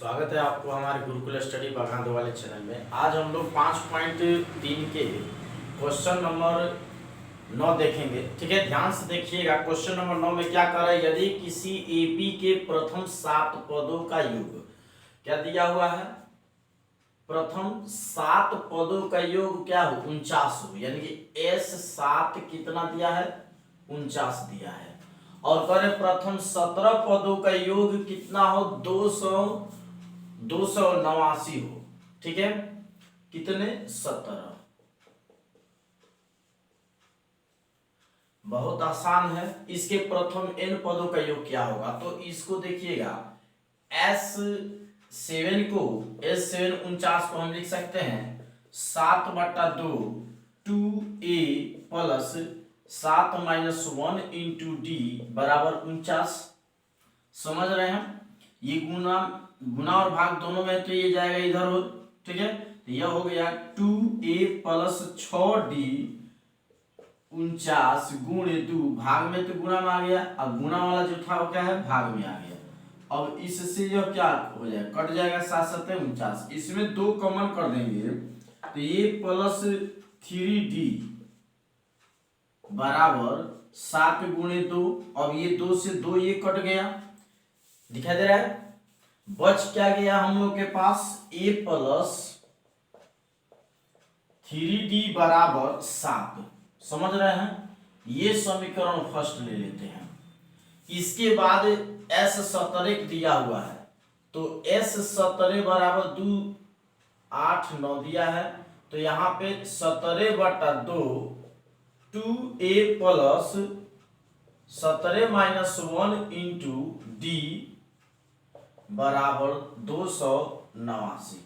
स्वागत है आपको हमारे गुरुकुल स्टडी बगान वाले चैनल में। आज हम लोग 5.3 के क्वेश्चन नंबर 9 देखेंगे। ठीक है, ध्यान से देखिएगा। क्वेश्चन नंबर 9 में क्या कर रहा है, यदि किसी एपी के प्रथम 7 पदों का योग क्या दिया हुआ है, प्रथम 7 पदों का योग क्या हो 49 हो, यानी कि S7 कितना दिया है 49 दिया है। और कह रहे प्रथम 17 पदों का योग कितना हो 289 हो। ठीक है, कितने 17। बहुत आसान है। इसके प्रथम n पदों का योग क्या होगा, तो इसको देखिएगा S7 को S7 49 को हम लिख सकते हैं 7/2 2a प्लस 7 - 1 इंटू डी बराबर 49। समझ रहे हैं, ये गुना और भाग दोनों में, तो ये जाएगा इधर हो। ठीक है, तो यह हो गया 2a प्लस 6d 49 गुणे 2, भाग में तो गुना में आ गया, अब गुना वाला जो था वो क्या है भाग में आ गया। अब इससे यह क्या हो जाएगा, कट जाएगा 7 7 49, इसमें 2 कॉमन कर देंगे तो ये प्लस 3d बराबर 7 गुणे 2। अब ये 2 से 2 ये कट गया, दिखाई दे रहा है। बच क्या गया हम लोग के पास a प्लस 3d बराबर 7। समझ रहे हैं, ये समीकरण फर्स्ट ले लेते हैं। इसके बाद S17 दिया हुआ है, तो S17 बराबर 2 8 9 दिया है, तो यहाँ पे 17/2 2a प्लस 17 - 1 इंटू डी बराबर 289।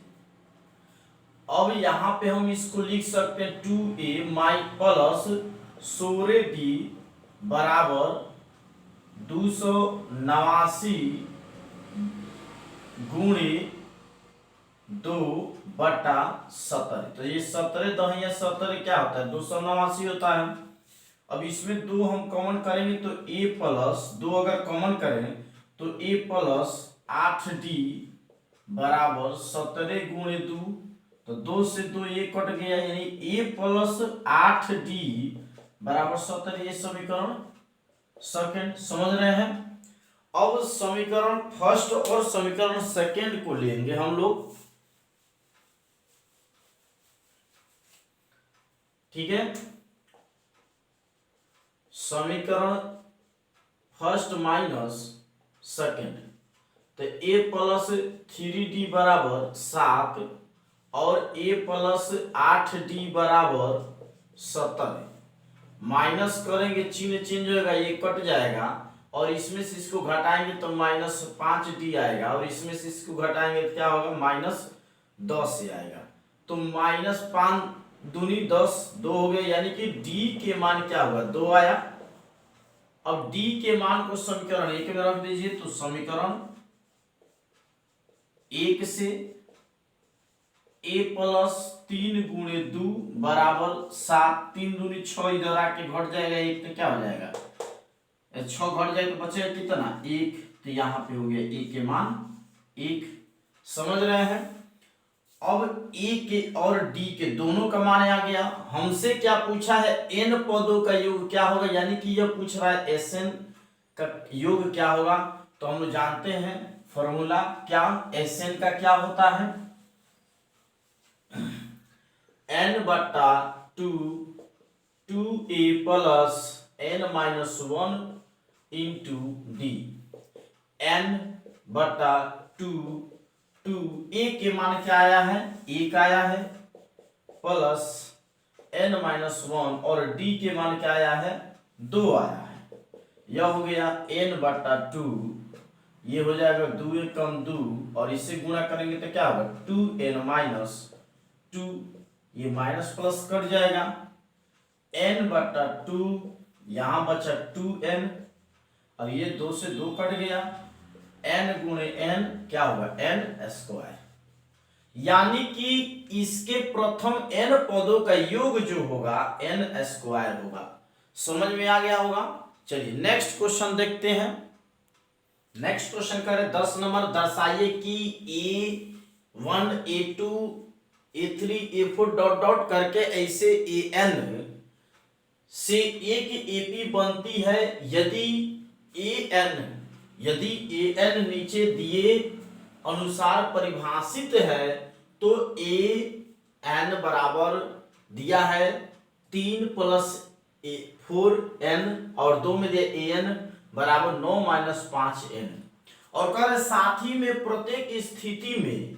अब यहाँ पे हम इसको लिख सकते हैं 2a माई प्लस 16d बराबर 289 गुणे 2/17। तो ये 17 दहिया 17 क्या होता है 289 होता है। अब इसमें 2 हम कॉमन करेंगे तो a प्लस 2 अगर कॉमन करें तो a प्लस 8d बराबर 17 गुणे 2, तो 2 से 2 ये कट गया, यानी a प्लस 8d बराबर 17। ये समीकरण सेकंड। समझ रहे हैं। अब समीकरण फर्स्ट और समीकरण सेकंड को लेंगे हम लोग। ठीक है, समीकरण फर्स्ट माइनस सेकंड, तो a प्लस 3d बराबर 7 और a प्लस 8d बराबर 17। माइनस करेंगे चिन्ह चेंज होगा, ये कट जाएगा, और इसमें से इसको घटाएंगे तो -5d आएगा, और इसमें से इसको घटाएंगे तो क्या होगा -10 से आएगा। तो -5 दूनी 10 2 हो गए, यानी कि d के मान क्या होगा 2 आया। अब d के मान को समीकरण 1 में रख दीजिए, तो समीकरण 1 से a प्लस 3 गुणे 2 बराबर 7, 3 दूनी 6, इधर आके घट जाएगा 1, तो क्या हो जाएगा 6 घट जाए तो बचेगा कितना 1, तो यहाँ पे हो गया a के मान 1। समझ रहे हैं। अब a के और d के दोनों का मान आ गया। हमसे क्या पूछा है n पदों का योग क्या होगा, यानी कि यह पूछ रहा है Sn का योग क्या होगा। तो हम लोग जानते हैं फॉर्मूला क्या, Sn का क्या होता है n/2 2a plus n - 1 into D. n/2 2 a के मान क्या आया है 1 आया है, प्लस n - 1 और d के मान क्या आया है 2 आया है। यह हो गया n/2, ये हो जाएगा 2 - 2, और इससे गुणा करेंगे तो क्या होगा 2n - 2, ये माइनस प्लस कट जाएगा। n/2 यहाँ बचा 2n, अब ये 2 से 2 कट गया, n गुणे n क्या होगा n², यानी कि इसके प्रथम n पदों का योग जो होगा n² होगा। समझ में आ गया होगा। चलिए नेक्स्ट क्वेश्चन देखते हैं। नेक्स्ट क्वेश्चन करें 10 नंबर। दर्शाइए कि A1 A2 A3 A4 dot dot करके ऐसे AN से एक AP बनती है यदि AN नीचे दिए अनुसार परिभाषित है तो AN बराबर दिया है 3 + 4n और 2 में दिया AN बराबर 9 - 5n। और कह रहे साथ ही में प्रत्येक स्थिति में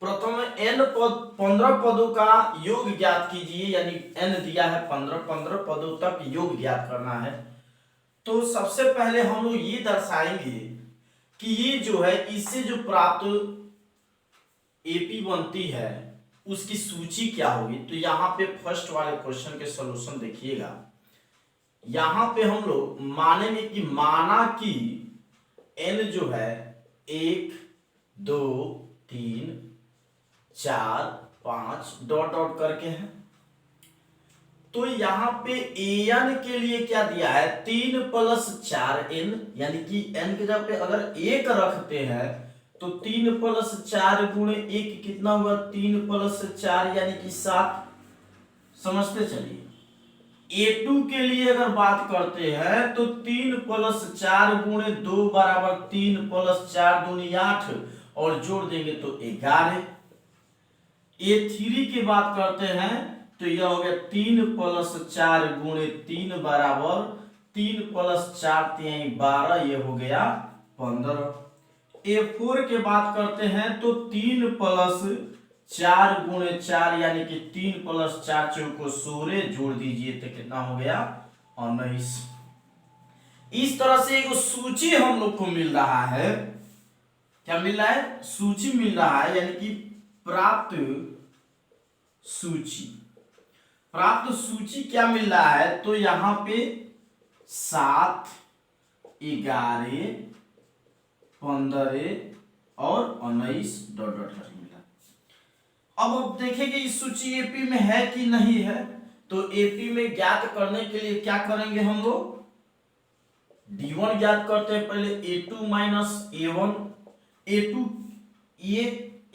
प्रथम n पद 15 पदों का योग ज्ञात कीजिए, यानी n दिया है 15 पदों तक योग ज्ञात करना है। तो सबसे पहले हम लोग ये दर्शाएंगे कि ये जो है इससे जो प्राप्त एपी बनती है उसकी सूची क्या होगी। तो यहाँ पे फर्स्ट वाले क्वेश्चन के सॉल्यूशन देखिएगा। यहाँ पे हम लोग मानेंगे कि माना कि n जो है 1 2 3 4 5 डॉट डॉट करके है। तो यहाँ पे an के लिए क्या दिया है 3 + 4n, यानी कि n के जगह पे अगर 1 रखते हैं तो 3 + 4 × 1 कितना हुआ 3 + 4 यानी कि 7। समझते चलिए। A2 के लिए अगर बात करते हैं तो 3 + 4 × 2 बराबर 3 + 4 दूनी 8 और जोड़ देंगे तो 11। A3 की बात करते हैं तो यह हो गया 3 + 4 × 3 बराबर 3 + 4 = 12, ये हो गया 15। A4 की बात करते हैं तो 3 + 4 × 4 यानी कि 3 + 4 = 16, जोड़ दीजिए तो कितना हो गया 19। इस तरह से एक सूची हम लोग को मिल रहा है। क्या मिल रहा है सूची मिल रहा है, यानी कि प्राप्त सूची क्या मिल रहा है। तो यहां पे 7 11 15 और 19 डॉट डॉट करके मिला। अब देखेंगे इस सूची एपी में है कि नहीं है। तो एपी में ज्ञात करने के लिए क्या करेंगे हम लोग D1 ज्ञात करते हैं पहले। A2 - A1 A2 ये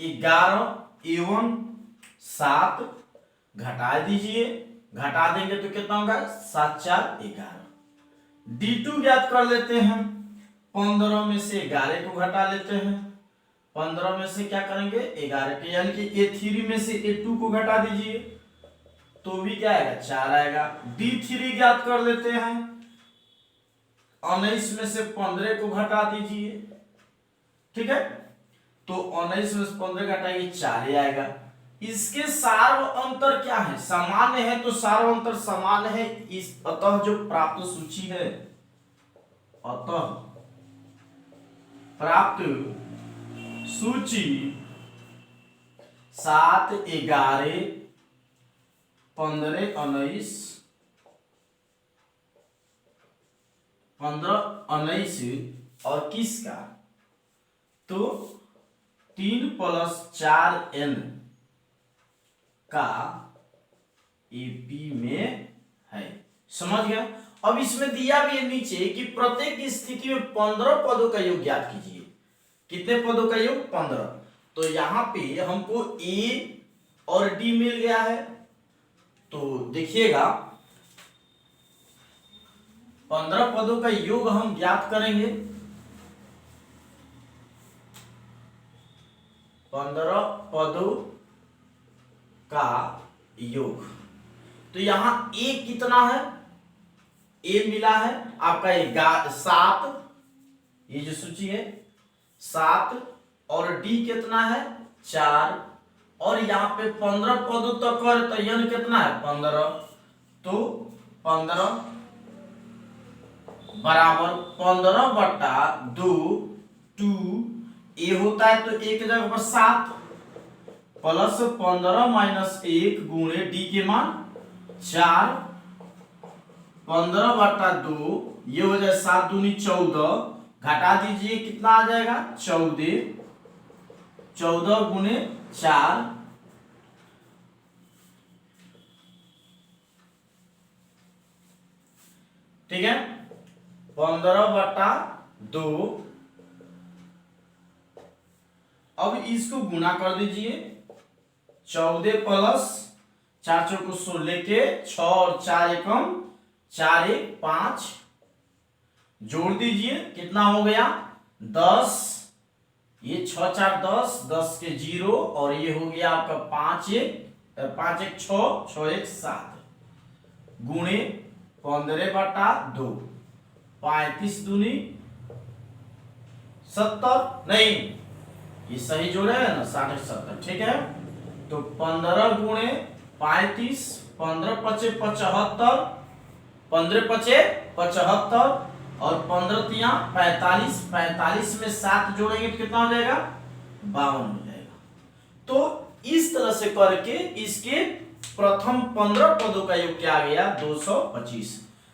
11 A1 7 घटा दीजिए, घटा देंगे तो कितना होगा 7 × 4 = 11। D2 ज्ञात कर लेते हैं। 15 में से 11 को घटा लेते हैं। 15 में से क्या करेंगे 11 के, यानी कि A3 में से A2 को घटा दीजिए तो भी क्या आएगा 4 आएगा। D3 ज्ञात कर लेते हैं। 19 में से 15 को घटा दीजिए, ठीक है। तो 19 में से 15 घटाइए 4 ही आएगा। इसके सार्व अंतर क्या है, सामान्य है तो सार्व अंतर समान है। इस अतः जो प्राप्त सूची है, अतः प्राप्त सूची 7 11 15 19 15 19 और किसका तो 3 + 4n का एपी में है। समझ गया। अब इसमें दिया भी है नीचे कि प्रत्येक स्थिति में 15 पदों का योग ज्ञात कीजिए। कितने पदों का योग 15। तो यहां पे हमको ए और डी मिल गया है। तो देखिएगा 15 पदों का योग हम ज्ञात करेंगे। 15 पदों का योग। तो यहां ए कितना है, ए मिला है आपका 7, ये जो सूची है 7, और डी कितना है 4, और यहाँ पे 15 पदों तक कर तो यन कितना है 15। तो 15 बराबर 15/2 2 ए होता है तो एक जगह पर 7 प्लस 15 - 1 गुणे डी के मान 4 15/2 ये हो जाए 7 दूनी 14, घटा दीजिए कितना आ जाएगा 14 14 गुणे 4 ठीक है 15/2 अब इसको गुना कर दीजिए, 14 प्लस 4 चौको 16 के 6 और 4 एकम 4 1 5, जोड़ दीजिए कितना हो गया 10, ये 6 4 10, 10 के 0 और ये हो गया आपका 5 1 6, 6 1 7 गुणे 15/2, 35 दूनी 70, नहीं ये सही जोड़े है ना 60 70, ठीक है। तो 15 गुणे 35, 15 पचे 75, 15 पचे 75 और 15 तिया 45, 45 में 7 जोड़ेंगे तो कितना हो जाएगा 52 हो जाएगा। तो इस तरह से करके इसके प्रथम 15 पदों का योग क्या आ गया 225।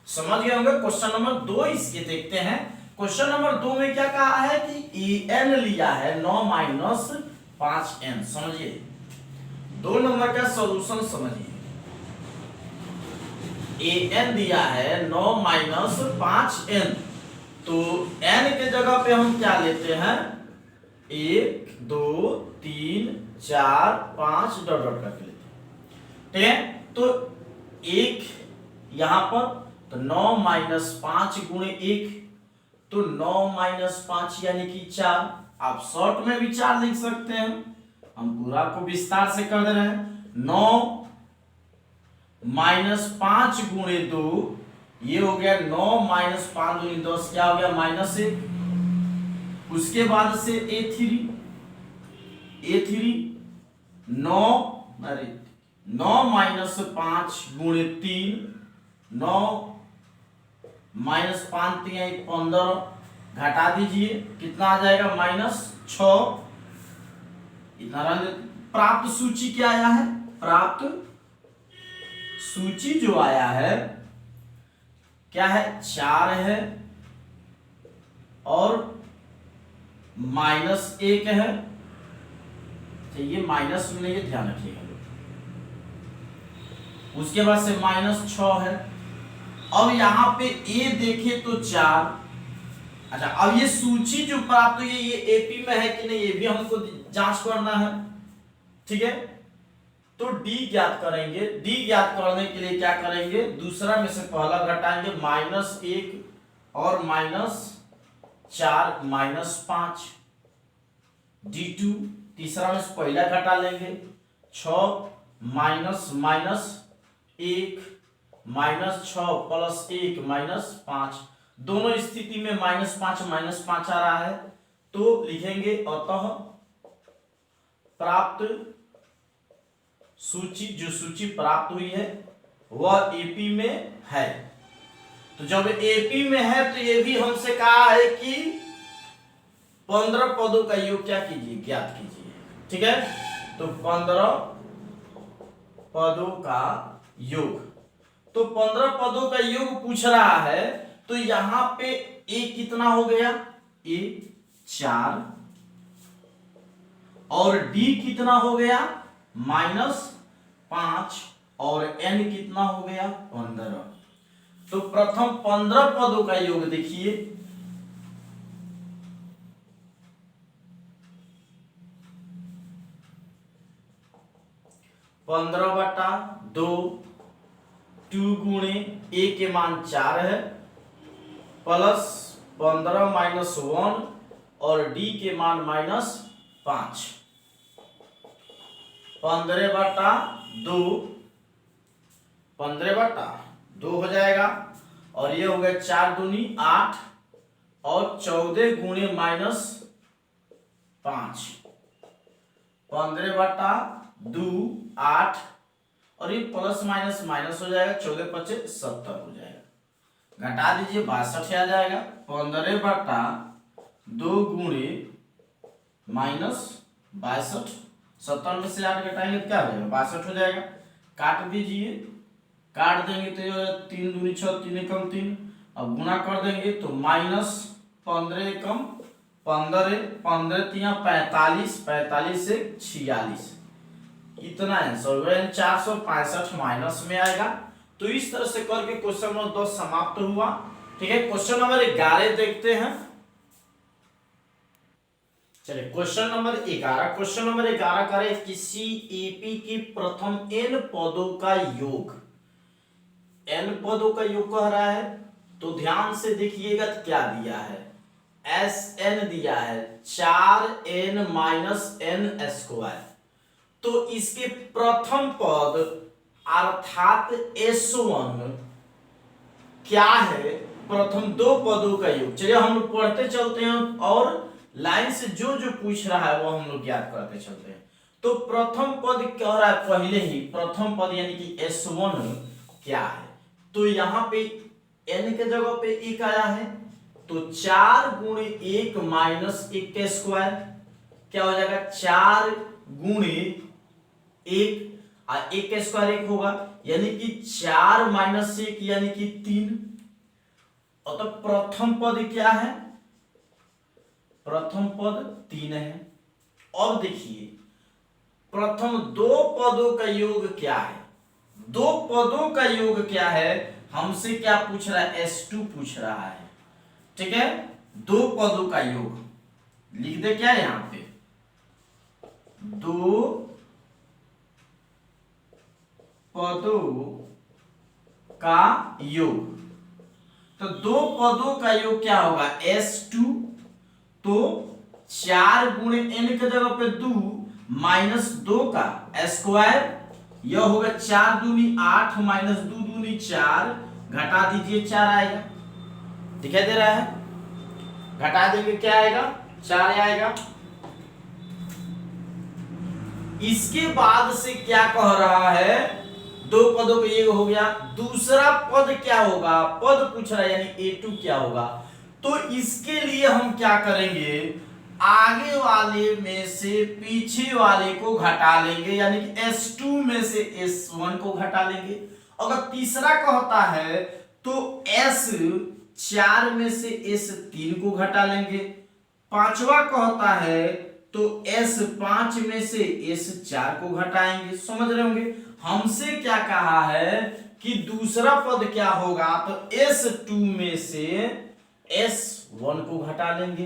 समझ गए होंगे। क्वेश्चन नंबर 2 इसके देखते हैं। क्वेश्चन नंबर 2 में क्या कहा है कि an लिया है 9 माइनस 5n। समझिए 2 नंबर का सॉल्यूशन समझिए। an दिया है 9 माइनस 5n, तो n के जगह पे हम क्या लेते हैं 1 2 3 4 5 डॉट डॉट करके लेते हैं, ठीक है। तो 1 यहां पर, तो 9 माइनस 5 गुणे 1, तो 9 माइनस 5 यानी कि 4। आप शॉर्ट में भी 4 लिख सकते हैं, हम पूरा को विस्तार से कर दे रहे हैं। 9 माइनस 5 गुणे 2, ये हो गया 9 माइनस 5 गुणे 10, क्या हो गया -1। उसके बाद से a3 9 माइनस 5 गुणे 3, 9 माइनस 5 3 15, घटा दीजिए कितना आ जाएगा -6। इतना प्राप्त सूची क्या आया है, प्राप्त सूची जो आया है क्या है 4 है और -1 है। ये माइनस में ये ध्यान रखिएगा। उसके बाद से -6 है। अब यहां पे a देखे तो 4। अच्छा, अब ये सूची जो प्राप्त हुई है ये एपी में है कि नहीं ये भी हमको जांच करना है, ठीक है। तो d ज्ञात करेंगे। d ज्ञात करने के लिए क्या करेंगे, दूसरा में से पहला घटाएंगे, -1 और -4 -5 d2, तीसरा में से पहला घटा लेंगे 6 माइनस -1 -6 प्लस 1 -5, दोनों स्थिति में -5 आ रहा है। तो लिखेंगे अतः प्राप्त सूची, जो सूची प्राप्त हुई है वह एपी में है। तो जब एपी में है तो ये भी हमसे कहा है कि 15 पदों का योग क्या कीजिए, ज्ञात कीजिए, ठीक है। तो 15 पदों का योग, तो 15 पदों का योग पूछ रहा है। तो यहां पे a कितना हो गया, a 4 और d कितना हो गया -5 और n कितना हो गया 15। तो प्रथम 15 पदों का योग देखिए, पंद्रह बटा 2 गुणे a के मान 4 है प्लस 15 -1 और d के मान -5, 15/2 हो जाएगा। और ये हो गया 4 दूनी 8 और 14 गुणे -5, 15/2 8 और ये प्लस माइनस माइनस हो जाएगा, 14 पचे 70 हो जाएगा। घटा दीजिए 62 आ जाएगा। 15/2 गुणे -62, 70 में से 8 घटाएंगे तो क्या हो जाएगा 62 हो जाएगा। काट दीजिए, काट देंगे तो 3 दूनी 6, 3 एकम 3। अब गुना कर देंगे तो -15 एकम 15, 15 तिया 45, 45 से 46, इतना आंसर 465 माइनस में आएगा। तो इस तरह से करके क्वेश्चन नंबर 10 समाप्त हुआ, ठीक है। क्वेश्चन नंबर 11 देखते हैं। चलिए क्वेश्चन नंबर 11। क्वेश्चन नंबर 11 करें किसी एपी की प्रथम n पदों का योग। n पदों का योग कह रहा है तो ध्यान से देखिएगा तो क्या दिया है, Sn दिया है 4n माइनस n स्क्वायर। तो इसके प्रथम पद अर्थात S1 क्या है, प्रथम दो पदों का योग। चलिए हम लोग पढ़ते चलते हैं और लाइन से जो जो पूछ रहा है वो हम लोग ज्ञात करते चलते हैं। तो प्रथम पद कह रहा है पहले ही, प्रथम पद यानी कि S1 क्या है, तो यहाँ पे n के जगह पे एक आया है तो 4 गुणे 1 माइनस 1 के स्क्वायर क्या हो जाएगा, 4 गुणे 1 और 1 का स्क्वायर 1 होगा यानी कि 4 माइनस 1 यानी कि 3। और तो प्रथम पद क्या है, प्रथम पद 3 है। अब देखिए प्रथम दो पदों का योग क्या है, दो पदों का योग क्या है, हमसे क्या पूछ रहा है, S2 पूछ रहा है। ठीक है, दो पदों का योग लिख दे क्या है यहां पे, दो पदों का योग। तो दो पदों का योग क्या होगा, S2, तो 4 गुणे n के जगह पे 2 माइनस 2 का स्क्वायर, यह होगा 4 दूनी 8 माइनस 2 दूनी 4, घटा दीजिए 4 आएगा, दिखाई दे रहा है, घटा देंगे क्या आएगा, 4 आएगा। इसके बाद से क्या कह रहा है, दो पदों का योग हो गया, दूसरा पद क्या होगा, पद पूछ रहा है यानी A2 क्या होगा। तो इसके लिए हम क्या करेंगे, आगे वाले में से पीछे वाले को घटा लेंगे यानी कि S2 में से S1 को घटा लेंगे। अगर तीसरा कहता है तो S4 में से S3 को घटा लेंगे, पांचवा कहता है तो S5 में से S4 को घटाएंगे। समझ रहे होंगे, हमसे क्या कहा है कि दूसरा पद क्या होगा, तो S2 में से S1 को घटा लेंगे।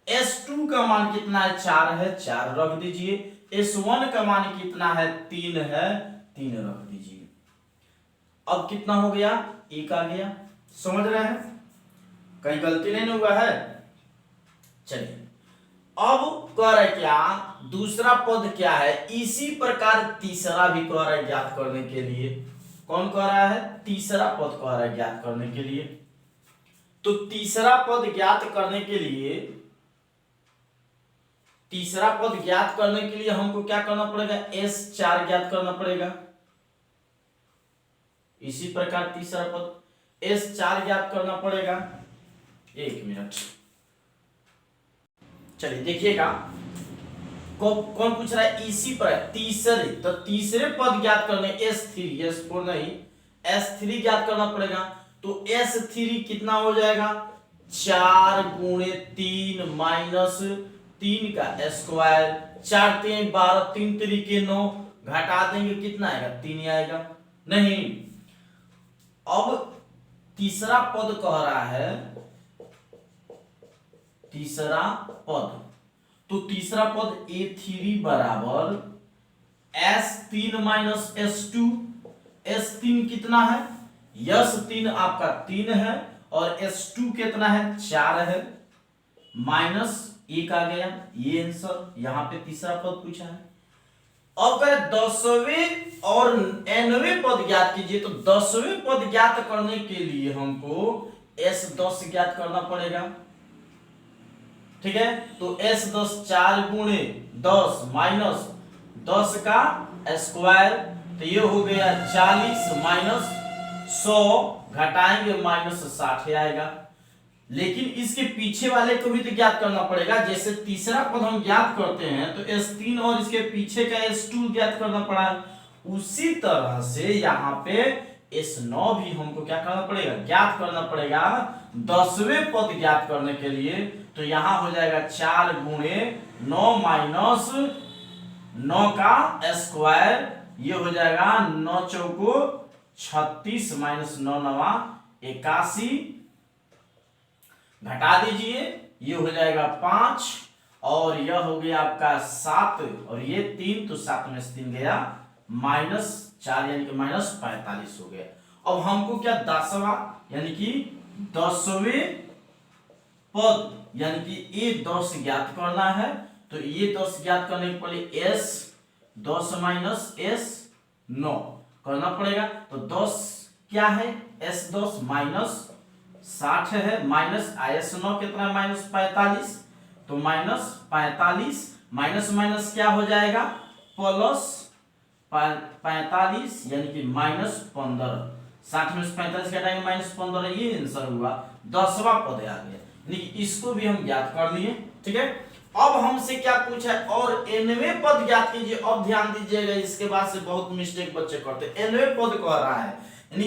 S2 का मान कितना है, 4 है, 4 रख दीजिए। S1 का मान कितना है, 3 है, 3 रख दीजिए। अब कितना हो गया, 1 आ गया। समझ रहे हैं, कहीं गलती नहीं हुआ है। चलिए अब कह रहा है क्या, दूसरा पद क्या है, इसी प्रकार तीसरा भी कह रहा है ज्ञात करने के लिए। कौन कह रहा है, तीसरा पद कह रहा है ज्ञात करने के लिए। तो तीसरा पद ज्ञात करने के लिए, तीसरा पद ज्ञात करने के लिए हमको क्या करना पड़ेगा, S4 ज्ञात करना पड़ेगा। इसी प्रकार तीसरा पद S4 ज्ञात करना पड़ेगा। एक मिनट, चलिए देखिएगा कौन पूछ रहा है, इसी पर तीसरे, तो तीसरे पद ज्ञात करने S3, S4 नहीं, S3 ज्ञात करना पड़ेगा। तो S3 कितना हो जाएगा, 4 गुणे 3 माइनस 3 का स्क्वायर, 4 3 12, 3 3 9, घटा देंगे कितना आएगा, 3 आएगा। नहीं, अब तीसरा पद कह रहा है, तीसरा पद, तो तीसरा पद A3 बराबर S3 माइनस S2। S3 कितना है, S3 आपका 3 है और S2 कितना है, 4 है, माइनस 1 आ गया। ये आंसर, यहां पे तीसरा पद पूछा है। अब करें 10वें और 9वें पद ज्ञात कीजिए। तो 10वें पद ज्ञात करने के लिए हमको S10 ज्ञात करना पड़ेगा। ठीक है, तो S10 4 गुणे 10 माइनस 10 का स्क्वायर, तो ये हो गया 40 माइनस 100, घटाएंगे माइनस 60 आएगा। लेकिन इसके पीछे वाले को भी तो ज्ञात करना पड़ेगा। जैसे तीसरा पद हम ज्ञात करते हैं तो S3 और इसके पीछे का S2 ज्ञात करना पड़ा, उसी तरह से यहाँ पे S9 भी हमको क्या करना पड़ेगा, ज्ञात करना पड़ेगा। 10वें पद ज्ञात करने के लिए तो यहां हो जाएगा 4 गुणे 9 माइनस 9 का स्क्वायर, ये हो जाएगा 9 चौको 36 माइनस 9 नवा 81, घटा दीजिए, ये हो जाएगा 5 और यह हो गया आपका 7 और ये 3, तो 7 में से 3 गया -4 यानी कि -45 हो गया। अब हमको क्या 10वां यानी कि 10वें पद यानी कि ये 10 ज्ञात करना है। तो ये 10 ज्ञात करने के पहले s 10 - s 9 करना पड़ेगा। तो 10 क्या है, s 10 -60 है, माइनस s 9 कितना है -45, तो -45 माइनस माइनस क्या हो जाएगा प्लस 45 यानी कि -15। 60 में से 45 घटाएंगे -15, ये आंसर हुआ 10वां पद आ गया। यानी कि इसको भी हम ज्ञात कर लिए। ठीक है, अब हमसे क्या पूछा है, और nवें पद ज्ञात कीजिए। अब ध्यान दीजिएगा, इसके बाद से बहुत मिस्टेक बच्चे करते हैं। nवें पद कह रहा है यानी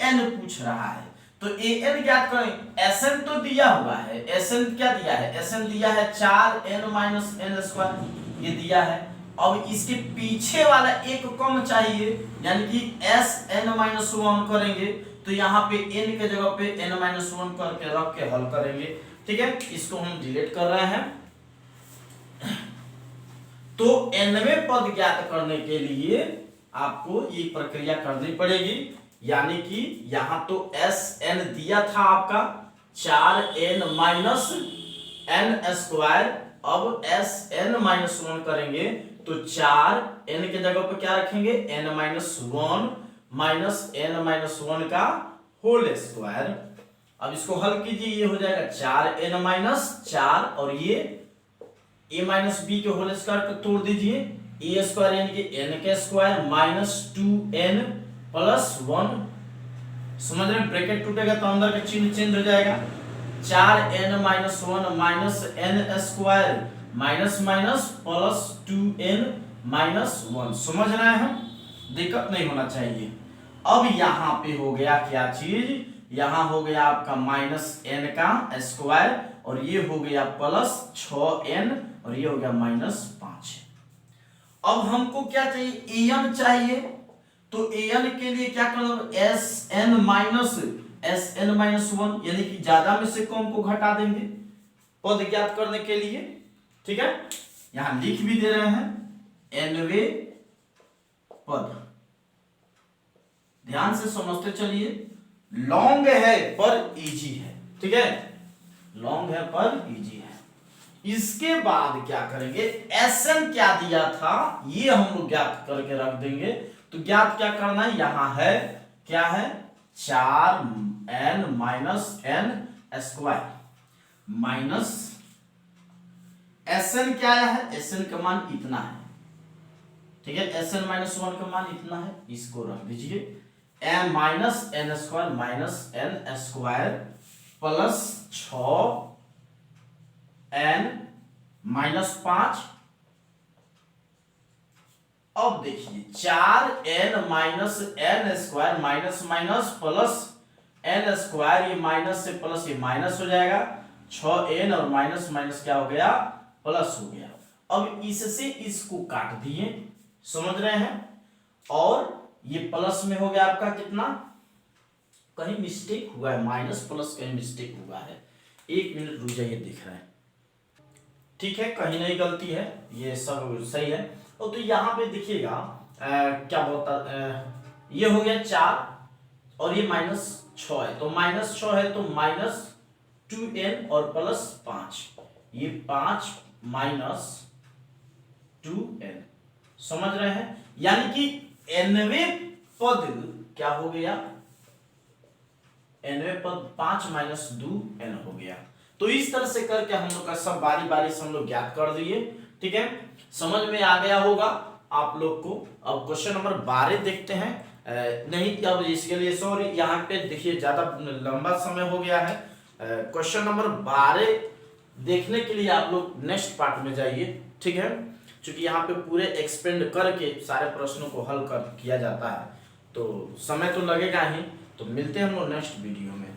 an पूछ रहा है, तो an ज्ञात करें। sn तो दिया हुआ है, sn क्या दिया है, sn दिया है 4n-n², ये दिया है। अब इसके पीछे वाला एक कम चाहिए, यानी कि sn-1 करेंगे, तो यहाँ पे n के जगह पे n-1 करके रख के हल करेंगे। ठीक है, इसको हम डिलीट कर रहे हैं। तो nवें पद ज्ञात करने के लिए आपको ये प्रक्रिया करनी पड़ेगी, यानी कि यहां तो Sn दिया था आपका 4n-n²। अब Sn-1 करेंगे तो 4n के जगह पर क्या रखेंगे, n-1 माइनस n-1 का होल स्क्वायर। अब इसको हल कीजिए, ये हो जाएगा 4n-4 और ये a माइनस बी के होल स्क्वायर को तोड़ दीजिए, a स्क्वायर यानी कि n के स्क्वायर -2n + 1। समझ रहे हैं, ब्रैकेट टूटेगा तो अंदर का चिन्ह चेंज हो जाएगा। 4n-1 minus n² minus minus plus 2n - 1। समझ रहे हैं हम, दिक्कत नहीं होना चाहिए। अब यहाँ पे हो गया क्या चीज, यहाँ हो गया आपका -n का स्क्वायर और ये हो गया +6n और ये हो गया -5। अब हमको क्या चाहिए, an चाहिए। तो an के लिए क्या करना, Sn-1 यानी कि ज्यादा में से कम को घटा देंगे पद ज्ञात करने के लिए। ठीक है, यहां लिख भी दे रहे हैं nवें पद। ध्यान से समझते चलिए, लॉन्ग है पर इजी है। ठीक है, लॉन्ग है पर इजी है। इसके बाद क्या करेंगे, Sn क्या दिया था ये हम लोग ज्ञात करके रख देंगे। तो ज्ञात क्या करना है, यहां है क्या है 4n - n² माइनस Sn क्या है, Sn का मान इतना है। ठीक है, Sn-1 का मान इतना है, इसको रख दीजिए n minus n² minus n² plus 6n - 5। अब देखिए 4n - n² minus minus plus n², ये माइनस से प्लस ये माइनस हो जाएगा, 6n और माइनस माइनस क्या हो गया प्लस हो गया। अब इससे इसको काट दिए, समझ रहे हैं, और ये प्लस में हो गया आपका कितना, कहीं मिस्टेक हुआ है, माइनस प्लस कहीं मिस्टेक हुआ है। 1 मिनट रुक जाइए, दिख रहा है। ठीक है, कहीं नहीं गलती है, ये सब सही है। और तो यहाँ पे देखिएगा क्या बोलता, ये हो गया 4 और ये -6 है, तो -6 है तो -2n और +5, ये 5 - 2n। समझ रहे हैं, यानी कि nवें पद क्या हो गया, nवें पद 5 - 2n हो गया। तो इस तरह से करके हम लोग का सब बारी बारी से हम लोग ज्ञात कर दिए। ठीक है, समझ में आ गया होगा आप लोग को। अब क्वेश्चन नंबर 12 देखते हैं। नहीं, अब इसके लिए सॉरी, यहाँ पे देखिए ज्यादा लंबा समय हो गया है। क्वेश्चन नंबर 12 देखने के लिए आप लोग नेक्स्ट पार्ट में जाइए। ठीक है, क्योंकि यहाँ पे पूरे एक्सपेंड करके सारे प्रश्नों को हल कर किया जाता है, तो समय तो लगेगा ही। तो मिलते हैं हम लोग नेक्स्ट वीडियो में।